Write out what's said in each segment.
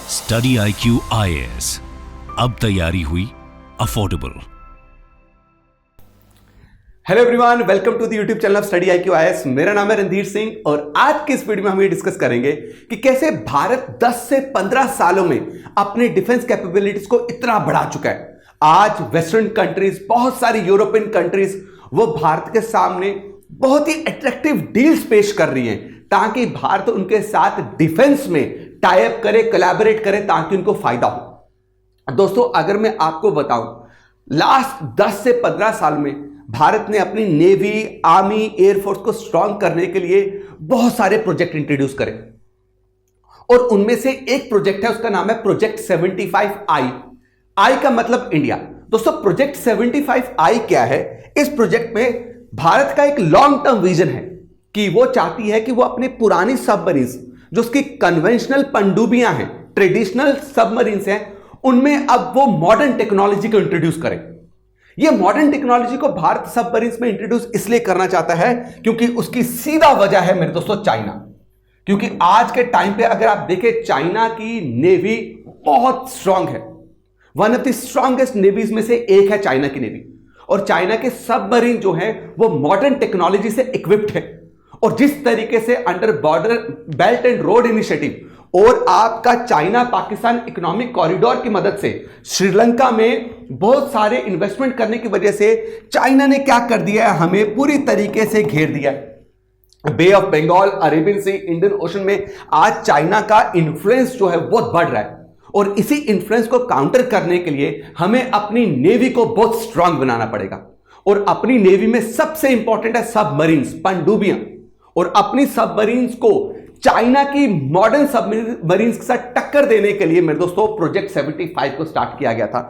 Study IQ IAS, अब तैयारी हुई affordable. Hello everyone, welcome to the YouTube channel of study IQ IAS। मेरा नाम है रणधीर सिंह और आज के इस वीडियो में हम ये डिस्कस करेंगे कि कैसे भारत 10 से 15 सालों में अपने डिफेंस कैपेबिलिटीज को इतना बढ़ा चुका है। आज वेस्टर्न कंट्रीज, बहुत सारी यूरोपियन कंट्रीज वो भारत के सामने बहुत ही अट्रैक्टिव डील्स पेश कर रही हैं ताकि भारत उनके साथ डिफेंस में टाई अप करे, कोलैबोरेट करे ताकि उनको फायदा हो। दोस्तों, अगर मैं आपको बताऊं, लास्ट 10 से 15 साल में भारत ने अपनी नेवी, आर्मी, एयरफोर्स को स्ट्रांग करने के लिए बहुत सारे प्रोजेक्ट इंट्रोड्यूस करे और उनमें से एक प्रोजेक्ट है, उसका नाम है प्रोजेक्ट 75I। आई का मतलब इंडिया। दोस्तों, प्रोजेक्ट 75I क्या है? इस प्रोजेक्ट में भारत का एक लॉन्ग टर्म विजन है कि वो चाहती है कि वो अपने पुरानी सबमरीन्स, जो उसकी कन्वेंशनल पनडुब्बियां हैं, ट्रेडिशनल सबमरीन्स हैं, उनमें अब वो मॉडर्न टेक्नोलॉजी को इंट्रोड्यूस करें। ये मॉडर्न टेक्नोलॉजी को भारत सबमरीन्स में इंट्रोड्यूस इसलिए करना चाहता है क्योंकि उसकी सीधा वजह है मेरे दोस्तों चाइना। क्योंकि आज के टाइम पे अगर आप देखें, चाइना की नेवी बहुत स्ट्रांग है। One of the strongest navies में से एक है चाइना की नेवी। और चाइना के सबमरीन जो है वो मॉडर्न टेक्नोलॉजी से इक्विप्ड है। और जिस तरीके से under border belt and road initiative और आपका चाइना पाकिस्तान इकोनॉमिक कॉरिडोर की मदद से श्रीलंका में बहुत सारे इन्वेस्टमेंट करने की वजह से चाइना ने क्या कर दिया है, हमें पूरी तरीके से घेर दिया है। Bay of Bengal, Arabian Sea, Indian Ocean में आज चाइना का इन्फ्लुएंस जो है बहुत बढ़ रहा है। और इसी इन्फ्लुएंस को काउंटर करने के लिए हमें अपनी नेवी को बहुत स्ट्रांग बनाना पड़ेगा। और अपनी नेवी में सबसे इंपॉर्टेंट है सबमरीन्स, पनडुब्बियां। और अपनी सबमरीन्स को चाइना की मॉडर्न सबमरीन्स के साथ टक्कर देने के लिए मेरे दोस्तों प्रोजेक्ट 75 को स्टार्ट किया गया था।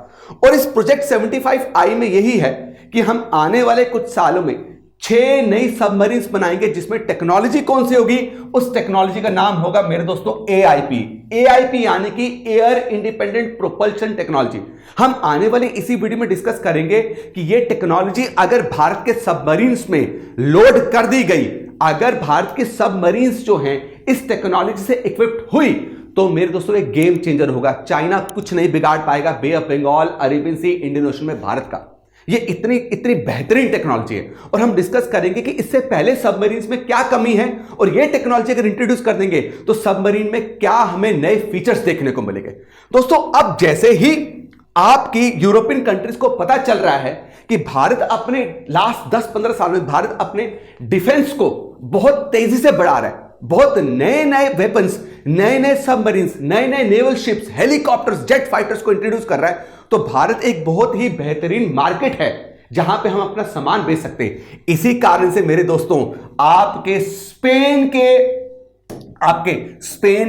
और इस प्रोजेक्ट 75I में यही है कि हम आने वाले कुछ सालों में 6 नई सबमरीन्स बनाएंगे जिसमें टेक्नोलॉजी कौन सी होगी? उस टेक्नोलॉजी का नाम होगा मेरे दोस्तों AIP यानी कि एयर इंडिपेंडेंट प्रोपल्शन टेक्नोलॉजी। हम आने वाले इसी वीडियो में डिस्कस करेंगे कि यह टेक्नोलॉजी अगर भारत के सबमरीन्स में लोड कर दी गई, अगर भारत के सबमरीन्स जो हैं इस टेक्नोलॉजी से इक्विप्ड हुई, तो मेरे दोस्तों एक गेम चेंजर होगा। चाइना कुछ नहीं बिगाड़ पाएगा Bay of Bengal, Arabian Sea, Indian Ocean में भारत का। ये इतनी बेहतरीन टेक्नोलॉजी है। और हम डिस्कस करेंगे कि इससे पहले सबमरीन्स में क्या कमी है और ये टेक्नोलॉजी अगर इंट्रोड्यूस कर देंगे तो सबमरीन में क्या हमें नए फीचर्स देखने को मिलेंगे। दोस्तों, अब जैसे ही आपकी यूरोपियन कंट्रीज को पता चल रहा है कि भारत अपने लास्ट 10-15 साल में भारत अपने डिफेंस को बहुत तेजी से बढ़ा रहा है, बहुत नए नए वेपन्स, नए नए सबमरीन्स, नए नए naval ships, helicopters, jet fighters को इंट्रोड्यूस कर रहा है, तो भारत एक बहुत ही बेहतरीन मार्केट है जहां पे हम अपना सामान बेच सकते हैं। इसी कारण से मेरे दोस्तों आपके स्पेन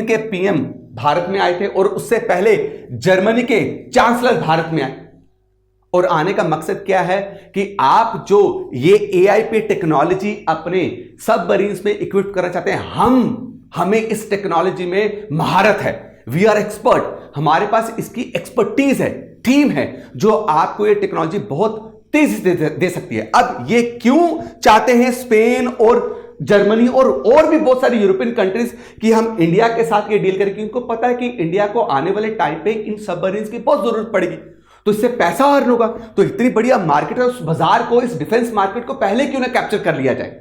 के PM भारत में आए थे और उससे पहले जर्मनी के चांसलर भारत में आए। और आने का मकसद क्या है कि आप जो ये AIP टेक्नोलॉजी अपने सबमरीन्स में इक्विप करना चाहते हैं, हमें इस टेक्नोलॉजी में महारत है। वी आर एक्सपर्ट, हमारे पास इसकी एक्सपर्टीज है, टीम है जो आपको ये टेक्नोलॉजी बहुत तेजी से दे सकती है। अब ये क्यों चाहते हैं स्पेन और जर्मनी और भी बहुत सारी यूरोपियन कंट्रीज कि हम इंडिया के साथ ये डील करें? क्योंकि उनको पता है कि इंडिया को आने वाले टाइम पे इन सबमरीन्स की बहुत जरूरत पड़ेगी, तो इससे पैसा अर्न होगा। तो इतनी बढ़िया मार्केट है, उस बाजार को, इस डिफेंस मार्केट को पहले क्यों ना कैप्चर कर लिया जाए?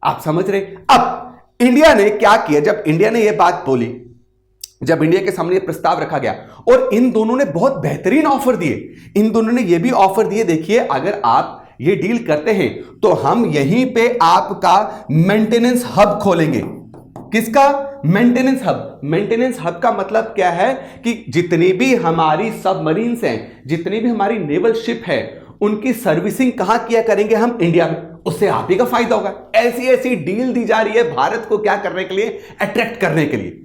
आप समझ रहे? अब इंडिया ने क्या किया? जब इंडिया ने यह बात बोली, जब इंडिया के सामने यह प्रस्ताव रखा गया और इन दोनों ने बहुत बेहतरीन ऑफर दिए। इन दोनों ने यह भी ऑफर दिए, देखिए अगर आप ये डील करते हैं तो हम यहीं पे आपका मेंटेनेंस हब खोलेंगे। किसका? Maintenance hub. मेंटेनेंस हब का मतलब क्या है कि जितनी भी हमारी सबमरीन्स हैं, जितनी भी हमारी नेवल शिप है, उनकी सर्विसिंग कहां किया करेंगे? हम इंडिया में। उससे आप ही का फायदा होगा। ऐसी ऐसी डील दी जा रही है भारत को क्या करने के लिए? अट्रैक्ट करने के लिए।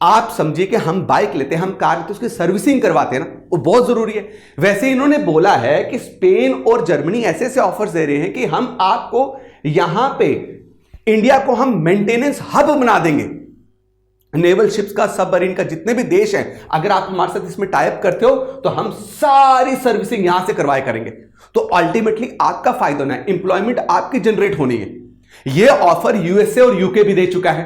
आप समझिए कि हम बाइक लेते हैं, हम कार लेते हैं, उसकी सर्विसिंग करवाते हैं ना, वो बहुत जरूरी है। वैसे इन्होंने बोला है कि स्पेन और जर्मनी ऐसे ऐसे ऑफर्स दे रहे हैं कि हम आपको यहां पे इंडिया को हम मेंटेनेंस हब बना देंगे। नेवल शिप्स का, सबमरीन का, जितने भी देश हैं, अगर आप हमारे साथ इसमें टाई अप करते हो तो हम सारी सर्विसिंग यहां से करवाया करेंगे। तो अल्टीमेटली आपका फायदा होना है, इंप्लॉयमेंट आपकी जनरेट होनी है। यह ऑफर USA और UK भी दे चुका है।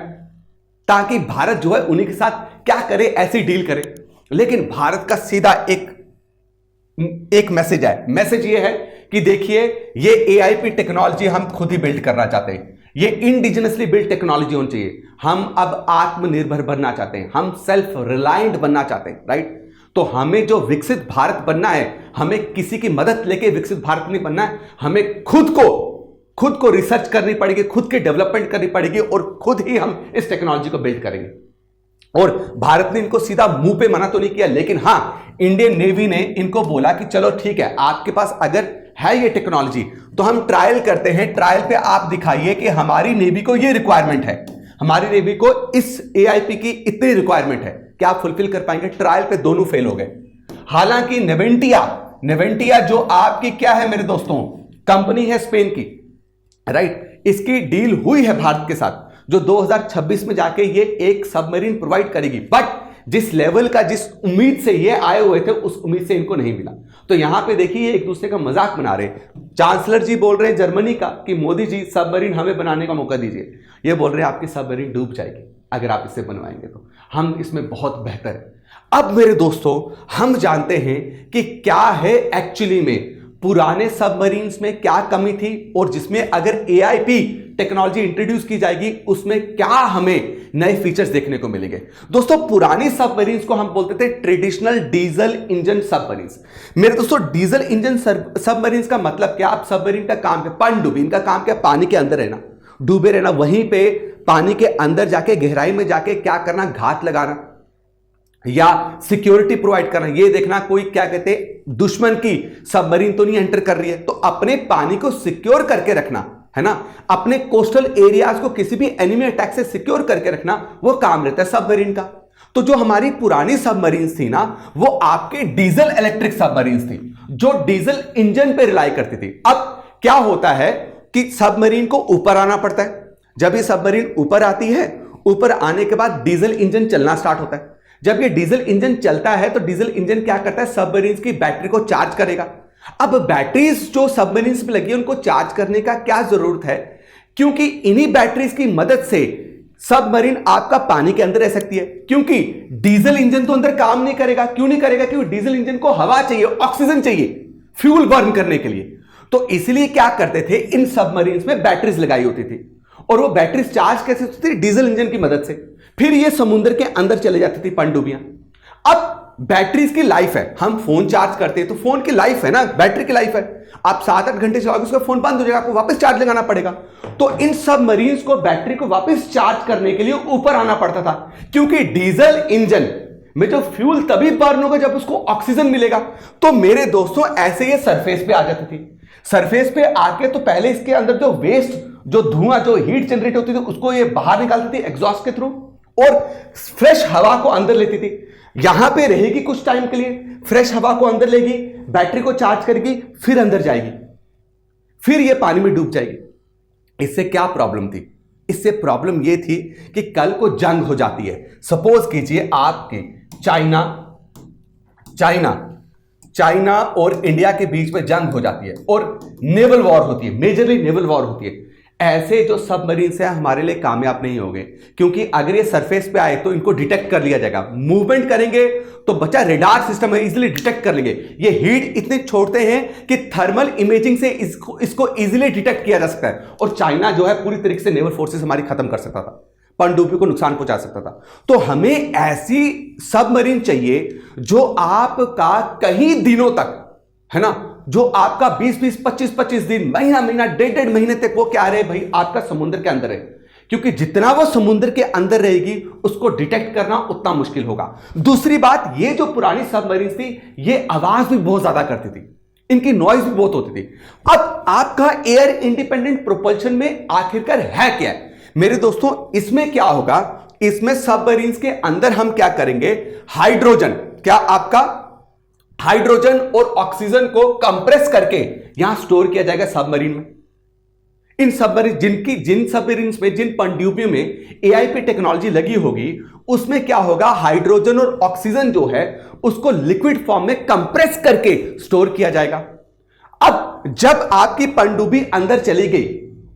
ताकि भारत जो है उन्हीं के साथ क्या करे, ऐसी डील करे। लेकिन भारत का सीधा एक मैसेज है। मैसेज ये है कि देखिए, ये एआईपी टेक्नोलॉजी हम खुद ही बिल्ड करना चाहते हैं, ये इंडिजिनसली बिल्ड टेक्नोलॉजी होनी चाहिए। हम अब आत्मनिर्भर बनना चाहते हैं, हम सेल्फ रिलायंट बनना चाहते हैं, राइट। तो हमें जो विकसित भारत बनना है, हमें किसी की मदद लेके विकसित भारत नहीं बनना है, हमें खुद को रिसर्च करनी पड़ेगी, खुद की डेवलपमेंट करनी पड़ेगी और खुद ही हम इस टेक्नोलॉजी को बिल्ड करेंगे। और भारत ने इनको सीधा मुंह पे मना तो नहीं किया, लेकिन हां, इंडियन नेवी ने इनको बोला कि चलो ठीक है, आपके पास अगर है ये टेक्नोलॉजी तो हम ट्रायल करते हैं, ट्रायल पे आप दिखाइए कि हमारी नेवी को ये रिक्वायरमेंट है, हमारी नेवी को इस एआईपी की इतनी रिक्वायरमेंट है, क्या आप फुलफिल कर पाएंगे। ट्रायल पे दोनों फेल हो गए। हालांकि नेवेंटिया जो आपकी क्या है मेरे दोस्तों, कंपनी है स्पेन की, राइट, इसकी डील हुई है भारत के साथ, जो 2026 में जाके ये एक सबमरीन प्रोवाइड करेगी। बट जिस लेवल का, जिस उम्मीद से ये आए हुए थे, उस उम्मीद से इनको नहीं मिला। तो यहां पे देखिए, एक दूसरे का मजाक बना रहे। चांसलर जी बोल रहे हैं जर्मनी का कि मोदी जी सबमरीन हमें बनाने का मौका दीजिए। ये बोल रहे हैं आपकी सबमरीन डूब जाएगी अगर आप इससे बनवाएंगे, तो हम इसमें बहुत बेहतर है। अब मेरे दोस्तों, हम जानते हैं कि क्या है एक्चुअली में पुराने सबमरीन्स में क्या कमी थी, और जिसमें अगर एआईपी टेक्नोलॉजी इंट्रोड्यूस की जाएगी उसमें क्या हमें नए फीचर्स देखने को मिलेंगे। दोस्तों, पुरानी सबमरीन्स को हम बोलते थे ट्रेडिशनल डीजल इंजन सबमरीन्स। मेरे दोस्तों, डीजल इंजन सबमरीन्स का मतलब क्या, आप सबमरीन का काम है पनडुब्बी, इनका काम क्या, पानी के अंदर रहना, डूबे रहना, वहीं पे पानी के अंदर जाके, गहराई में जाके क्या करना, घात लगाना या सिक्योरिटी प्रोवाइड करना, ये देखना कोई क्या कहते हैं दुश्मन की सबमरीन तो नहीं एंटर कर रही है, तो अपने पानी को सिक्योर करके रखना है ना, अपने कोस्टल एरियाज को किसी भी एनिमी अटैक से सिक्योर करके रखना, वो काम रहता है सबमरीन का। तो जो हमारी पुरानी सबमरीन्स थी ना, वो आपके डीजल इलेक्ट्रिक सबमरीन्स थी, जो डीजल इंजन पे रिलाई करती थी। अब क्या होता है कि सबमरीन को ऊपर आना पड़ता है। जब ये सबमरीन ऊपर आती है, ऊपर आने के बाद डीजल इंजन चलना स्टार्ट होता है। जब ये डीजल इंजन चलता है तो डीजल इंजन क्या करता है, सबमरीन्स की बैटरी को चार्ज करेगा। अब बैटरीज जो सबमरीन्स में लगी है उनको चार्ज करने का क्या जरूरत है, क्योंकि इन्हीं बैटरीज की मदद से सबमरीन आपका पानी के अंदर रह सकती है। क्योंकि डीजल इंजन तो अंदर काम नहीं करेगा। क्यों नहीं करेगा, क्योंकि डीजल इंजन को हवा चाहिए, ऑक्सीजन चाहिए फ्यूल बर्न करने के लिए। तो इसलिए क्या करते थे, इन सबमरीन्स में बैटरीज लगाई होती थी, और वो बैटरीज चार्ज कैसे होती थी, डीजल इंजन की मदद से। फिर ये समुद्र के अंदर चले जाती थी पनडुब्बियां। अब बैटरीज की लाइफ है, हम फोन चार्ज करते हैं तो फोन की लाइफ है ना, बैटरी की लाइफ है। आप 7-8 घंटे चलाओगे उसका फोन बंद हो जाएगा, आपको वापस चार्ज लगाना पड़ेगा। तो इन सबमरीन्स को बैटरी को वापस चार्ज करने के लिए ऊपर आना पड़ता था, क्योंकि डीजल इंजन में जो फ्यूल तभी बर्न होगा जब उसको ऑक्सीजन मिलेगा। तो मेरे दोस्तों, ऐसे ये सरफेस पे आ जाती थी। सरफेस पे आके तो पहले इसके अंदर जो वेस्ट, जो धुआं, जो हीट जनरेट होती थी, उसको ये बाहर निकालती थी एग्जॉस्ट के थ्रू, और फ्रेश हवा को अंदर लेती थी। यहां पे रहेगी कुछ टाइम के लिए, फ्रेश हवा को अंदर लेगी, बैटरी को चार्ज करेगी, फिर अंदर जाएगी, फिर ये पानी में डूब जाएगी। इससे क्या प्रॉब्लम थी, इससे प्रॉब्लम ये थी कि कल को जंग हो जाती है। सपोज कीजिए आपके चाइना और इंडिया के बीच में जंग हो जाती है और नेवल वॉर होती है, मेजरली नेवल वॉर होती है। ऐसे जो सबमरीन्स हैं हमारे लिए कामयाब नहीं होंगे, क्योंकि अगर ये सरफेस पे आए तो इनको डिटेक्ट कर लिया जाएगा। मूवमेंट करेंगे तो बच्चा रेडार सिस्टम है, इजीली डिटेक्ट कर लेंगे। ये हीट इतने छोड़ते हैं कि थर्मल इमेजिंग से इसको इजीली डिटेक्ट किया जा सकता है। और चाइना जो है पूरी तरीके से नेवल फोर्सेस हमारी खत्म कर सकता था, पनडुब्बी को नुकसान पहुंचा सकता था। तो हमें ऐसी सबमरीन चाहिए जो आपका कई दिनों तक, है ना, जो आपका 20-20, 25-25 दिन, महीना, डेढ़ महीने तक वो क्या रहे भाई, आपका समुद्र के अंदर है। क्योंकि जितना वो समुद्र के अंदर रहेगी उसको डिटेक्ट करना उतना मुश्किल होगा। दूसरी बात, ये जो पुरानी सबमरीन थी ये आवाज भी बहुत ज्यादा करती थी, इनकी नॉइज भी बहुत होती थी। अब आपका एयर इंडिपेंडेंट प्रोपल्शन में आखिरकार है क्या मेरे दोस्तों, इसमें क्या होगा, इसमें सबमरीन्स के अंदर हम क्या करेंगे, हाइड्रोजन, क्या आपका हाइड्रोजन और ऑक्सीजन को कंप्रेस करके यहां स्टोर किया जाएगा सबमरीन में। इन सबमरीन जिन सबमरीन्स में, जिन पनडुब्बियों में एआईपी टेक्नोलॉजी लगी होगी, उसमें क्या होगा, हाइड्रोजन और ऑक्सीजन जो है उसको लिक्विड फॉर्म में कंप्रेस करके स्टोर किया जाएगा। अब जब आपकी पनडुब्बी अंदर चली गई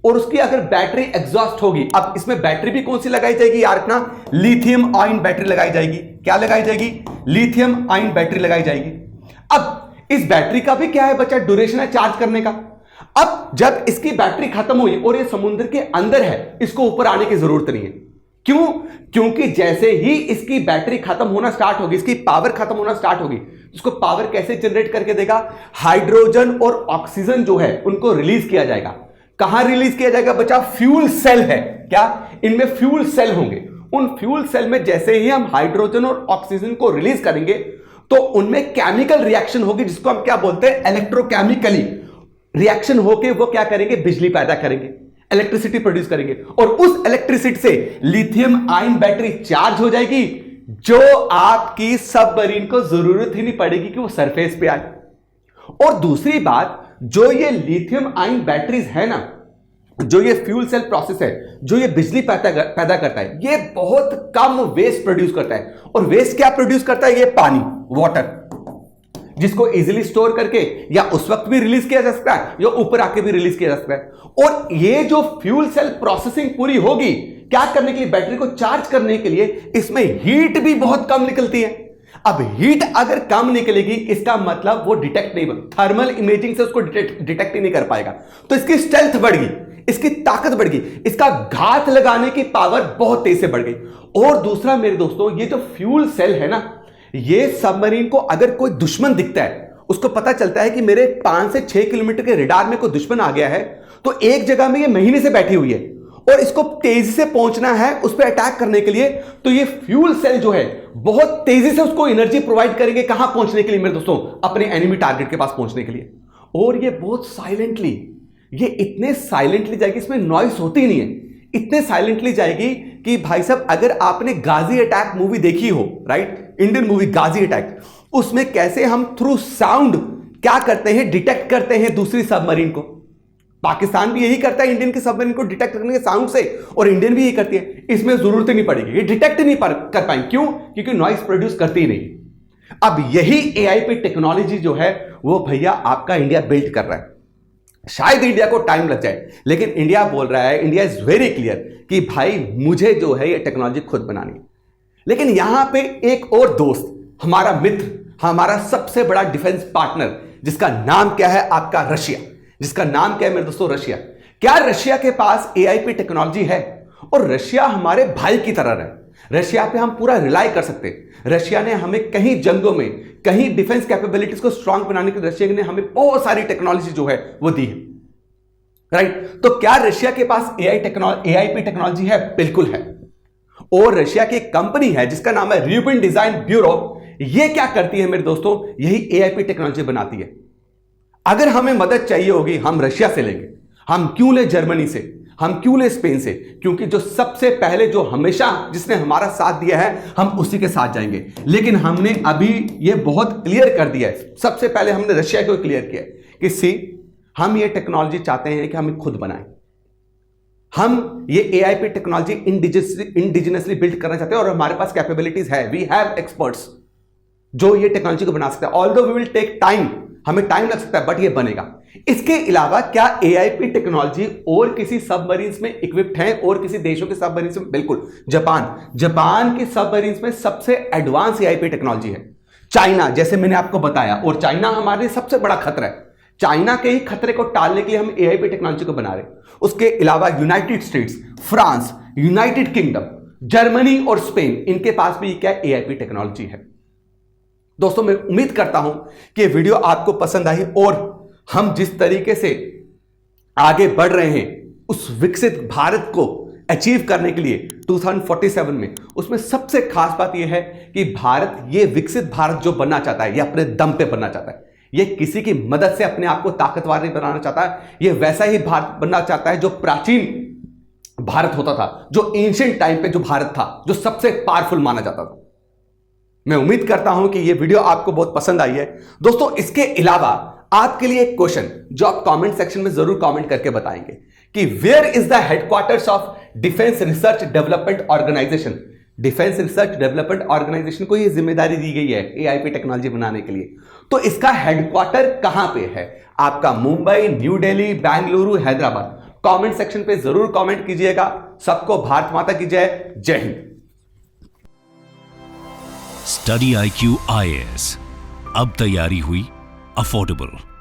और उसकी अगर बैटरी एग्जॉस्ट होगी, अब इसमें बैटरी भी कौन सी लगाई जाएगी यार, रखना लिथियम आयन बैटरी लगाई जाएगी। क्या लगाई जाएगी? लिथियम आयन बैटरी लगाई जाएगी। अब इस बैटरी का भी क्या है बच्चा, ड्यूरेशन है चार्ज करने का। अब जब इसकी बैटरी खत्म हुई और ये समुद्र के अंदर है, इसको ऊपर आने की जरूरत नहीं है। क्यों? क्योंकि जैसे ही इसकी बैटरी खत्म होना स्टार्ट होगी, इसकी पावर खत्म होना स्टार्ट होगी, इसको पावर कैसे जनरेट करके देगा? हाइड्रोजन और ऑक्सीजन जो है उनको रिलीज किया जाएगा। कहां रिलीज किया जाएगा बच्चा? फ्यूल सेल है। क्या? इनमें फ्यूल सेल होंगे। उन फ्यूल सेल में जैसे ही हम हाइड्रोजन और ऑक्सीजन को रिलीज करेंगे तो उनमें केमिकल रिएक्शन होगी, जिसको हम क्या बोलते हैं? इलेक्ट्रोकेमिकली रिएक्शन होके वो क्या करेंगे? बिजली पैदा करेंगे, इलेक्ट्रिसिटी प्रोड्यूस करेंगे, और उस इलेक्ट्रिसिटी से लिथियम आयन बैटरी चार्ज हो जाएगी, जो आपकी सबमरीन को जरूरत ही नहीं पड़ेगी कि वो सरफेस पे आए। और दूसरी बात, जो ये लिथियम आयन बैटरीज है ना, जो ये फ्यूल सेल प्रोसेस है, जो ये बिजली पैदा करता है, ये बहुत कम वेस्ट प्रोड्यूस करता है। और वेस्ट क्या प्रोड्यूस करता है? ये पानी, वाटर, जिसको इजीली स्टोर करके या उस वक्त भी रिलीज किया जा सकता है या ऊपर आके भी रिलीज किया जा सकता है। और ये जो फ्यूल सेल प्रोसेसिंग पूरी होगी, क्या करने के लिए? बैटरी को चार्ज करने के लिए। इसमें हीट भी बहुत कम निकलती है। अब हीट अगर कम निकलेगी, इसका मतलब वो डिटेक्ट नहीं, थर्मल इमेजिंग से उसको डिटेक्ट ही नहीं कर पाएगा। तो इसकी स्ट्रेंथ बढ़ गई, इसकी ताकत बढ़ गई, इसका घात लगाने की पावर बहुत तेज से बढ़ गई। और दूसरा मेरे दोस्तों, ये जो फ्यूल सेल है ना, ये सबमरीन को अगर कोई दुश्मन दिखता है, उसको पता चलता है कि मेरे 5 से 6 किलोमीटर के रडार में कोई दुश्मन आ गया है, तो एक जगह में ये महीने से बैठी हुई है और इसको तेजी से पहुंचना है उस पर अटैक करने के लिए, तो ये फ्यूल सेल जो है बहुत तेजी से उसको एनर्जी प्रोवाइड करेंगे। कहां पहुंचने के लिए मेरे दोस्तों? अपने एनिमी टारगेट के पास पहुंचने के लिए। और ये बहुत साइलेंटली, ये इतने साइलेंटली जाएगी, इसमें नॉइस होती ही नहीं है, इतने साइलेंटली जाएगी कि भाई साहब, अगर आपने गाजी अटैक मूवी देखी हो, राइट, इंडियन मूवी गाजी अटैक, उसमें कैसे हम थ्रू साउंड क्या करते हैं? डिटेक्ट करते हैं दूसरी सबमरीन को। पाकिस्तान भी यही करता है, इंडियन की सबमरीन को डिटेक्ट करने के साउंड से, और इंडियन भी यही करती है। इसमें जरूरत ही नहीं पड़ेगी, ये डिटेक्ट नहीं कर पाएंगे। क्यों? क्योंकि नॉइस प्रोड्यूस करती ही नहीं। अब यही एआईपी टेक्नोलॉजी जो है वो भैया आपका इंडिया बिल्ड कर रहा है। शायद इंडिया को टाइम लग जाए, लेकिन इंडिया बोल रहा है, इंडिया इज वेरी क्लियर कि भाई मुझे जो है ये टेक्नोलॉजी खुद बनानी है। लेकिन यहां पे एक और दोस्त, हमारा मित्र, हमारा सबसे बड़ा डिफेंस पार्टनर, जिसका नाम क्या है? आपका रशिया। जिसका नाम क्या है मेरे दोस्तों? रशिया। क्या रशिया के पास एआईपी टेक्नोलॉजी है? और रशिया हमारे भाई की तरह है। रशिया पे हम पूरा रिलाई कर सकते हैं। रशिया ने हमें कहीं जंगों में, कहीं डिफेंस कैपेबिलिटीज को स्ट्रांग बनाने के लिए रशिया ने हमें बहुत सारी टेक्नोलॉजी जो है वो दी है, राइट। तो क्या रशिया के पास एआईपी टेक्नोलॉजी है? बिल्कुल है। और रशिया की एक कंपनी है जिसका नाम है र्यूबिन डिजाइन ब्यूरो। ये क्या करती है मेरे दोस्तों? यही एआईपी टेक्नोलॉजी बनाती है। अगर हमें मदद चाहिए होगी, हम रशिया से लेंगे। हम क्यों ले जर्मनी से, हम क्यों ले स्पेन से? क्योंकि जो सबसे पहले, जो हमेशा जिसने हमारा साथ दिया है, हम उसी के साथ जाएंगे। लेकिन हमने अभी ये बहुत क्लियर कर दिया है, सबसे पहले हमने रशिया को क्लियर किया कि सी, हम ये टेक्नोलॉजी चाहते हैं कि हम खुद बनाएं। हम ये एआईपी टेक्नोलॉजी इंडिजिनसली बिल्ड करना चाहते हैं और हमारे पास कैपेबिलिटीज है। वी हैव एक्सपर्ट्स जो ये टेक्नोलॉजी को बना सकते हैं। Although we will take time, हमें टाइम लग सकता है, बट ये बनेगा। इसके अलावा क्या एआईपी टेक्नोलॉजी और किसी सबमरीन्स में इक्विप्ड है? और किसी देशों के सबमरीन्स में? बिल्कुल। जापान की सबमरीन्स में सबसे एडवांस एआईपी टेक्नोलॉजी है। चाइना, जैसे मैंने आपको बताया, और चाइना हमारे लिए सबसे बड़ा खतरा है। चाइना के ही खतरे को टालने के लिए हम एआईपी टेक्नोलॉजी को बना रहे हैं। उसके अलावा United states, France, United kingdom, Germany और स्पेन, इनके पास भी क्या एआईपी टेक्नोलॉजी है। दोस्तों, मैं उम्मीद करता हूं कि ये वीडियो आपको पसंद आई और हम जिस तरीके से आगे बढ़ रहे हैं उस विकसित भारत को अचीव करने के लिए 2047 में, उसमें सबसे खास बात यह है कि भारत, ये विकसित भारत जो बनना चाहता है, ये अपने दम पे बनना चाहता है। ये किसी की मदद से अपने आप को ताकतवर नहीं बनाना चाहता है। ये वैसा ही भारत बनना चाहता है जो प्राचीन भारत होता था, जो एंशिएंट टाइम पे जो भारत था, जो सबसे पावरफुल माना जाता था। मैं उम्मीद करता हूं कि ये वीडियो आपको बहुत पसंद आई है। दोस्तों, इसके अलावा आपके लिए एक क्वेश्चन जो आप कमेंट सेक्शन में जरूर कमेंट करके बताएंगे कि where is the headquarters of defence research development organisation. Defence research development organisation को यह जिम्मेदारी दी गई है एआईपी टेक्नोलॉजी बनाने के लिए, तो इसका हेडक्वार्टर कहां पे है? आपका Mumbai, new Delhi, Bengaluru, Hyderabad. Comment section पे जरूर कमेंट कीजिएगा। सबको भारत माता की जय। जय हिंद। स्टडी IQ IAS, अब तैयारी हुई अफोर्डेबल।